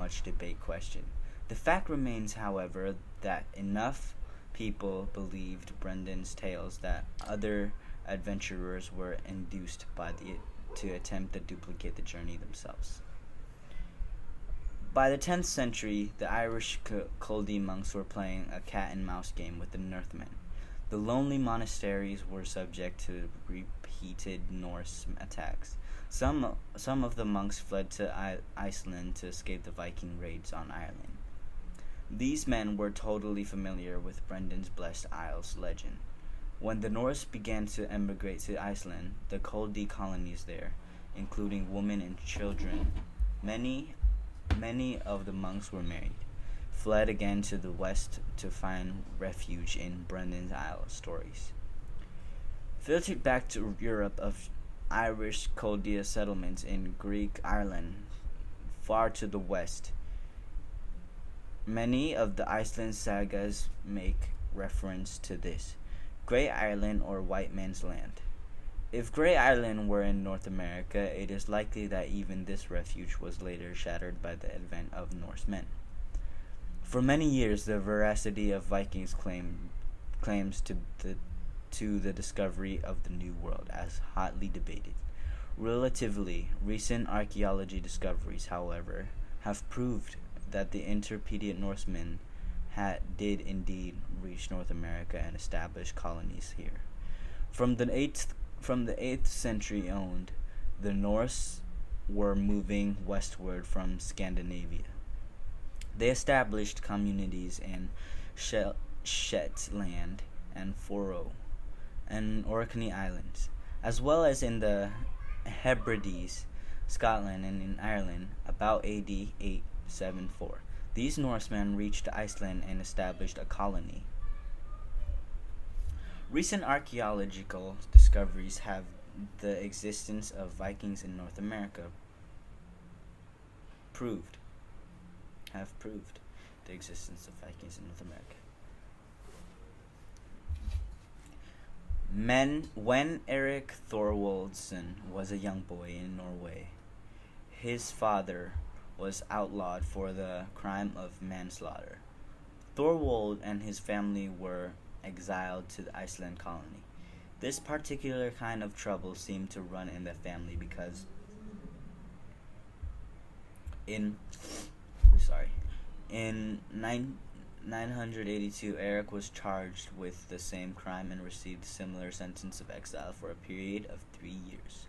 much debate question. The fact remains, however, that enough people believed Brendan's tales that other adventurers were induced to attempt to duplicate the journey themselves. By the 10th century, the Irish Culdee monks were playing a cat and mouse game with the Northmen. The lonely monasteries were subject to repeated Norse attacks. Some of the monks fled to Iceland to escape the Viking raids on Ireland. These men were totally familiar with Brendan's Blessed Isles legend. When the Norse began to emigrate to Iceland, the Culdee colonies there, including women and children, many of the monks were married, fled again to the west to find refuge in Brendan's Isle stories. Filtered back to Europe of Irish Culdee settlements in Greek Ireland, far to the west. Many of the Iceland sagas make reference to this. Grey Ireland or White Man's Land. If Grey Ireland were in North America, it is likely that even this refuge was later shattered by the advent of Norsemen. For many years, the veracity of Vikings' claims to the discovery of the New World as hotly debated. Relatively recent archaeology discoveries, however, have proved that the intermediate Norsemen did indeed reach North America and establish colonies here. From the 8th century on, the Norse were moving westward from Scandinavia. They established communities in Shetland and Faroe and Orkney Islands, as well as in the Hebrides, Scotland, and in Ireland about AD 874. These Norsemen reached Iceland and established a colony. Recent archaeological discoveries have the existence of Vikings in North America proved the existence of Vikings in North America. When Eric Thorwaldsen was a young boy in Norway, his father was outlawed for the crime of manslaughter. Thorwald and his family were exiled to the Iceland colony. This particular kind of trouble seemed to run in the family because in 982, Eric was charged with the same crime and received a similar sentence of exile for a period of 3 years.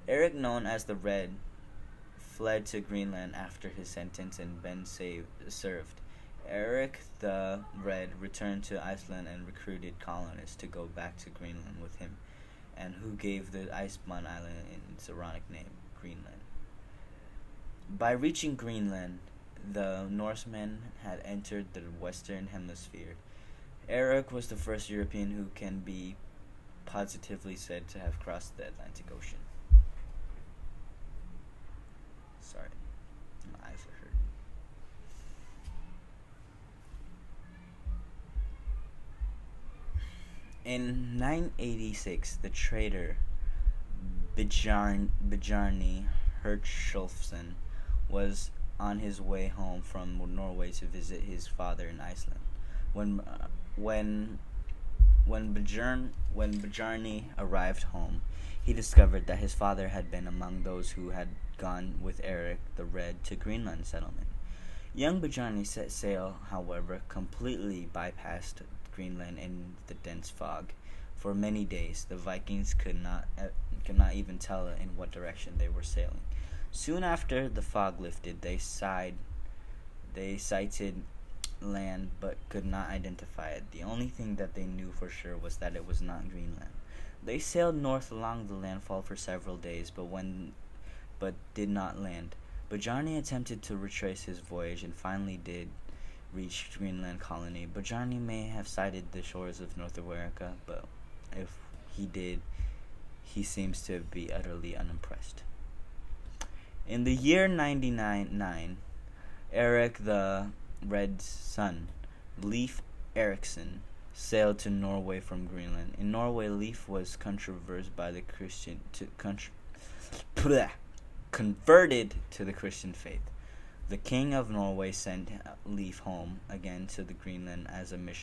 Eric, known as the Red, fled to Greenland after his sentence had been served. Eric the Red returned to Iceland and recruited colonists to go back to Greenland with him, and who gave the Icebound Island its ironic name, Greenland. By reaching Greenland, the Norsemen had entered the Western Hemisphere. Eric was the first European who can be positively said to have crossed the Atlantic Ocean. Sorry, my eyes are hurting. In 986, the trader Bjarni Herjolfsson was on his way home from Norway to visit his father in Iceland. When Bjarni arrived home, he discovered that his father had been among those who had gone with Eric the Red to Greenland settlement. Young Bjarni set sail, however, completely bypassed Greenland in the dense fog. For many days, the Vikings could not even tell in what direction they were sailing. Soon after the fog lifted, they sighted land but could not identify it. The only thing that they knew for sure was that it was not Greenland. They sailed north along the landfall for several days, but did not land. Bjarni attempted to retrace his voyage and finally did reach Greenland colony. Bjarni may have sighted the shores of North America, but if he did, he seems to be utterly unimpressed. In the year 999, Eric the Red's son, Leif Erikson, sailed to Norway from Greenland. In Norway, Leif was converted to the Christian faith. The king of Norway sent Leif home again to the Greenland as a mission.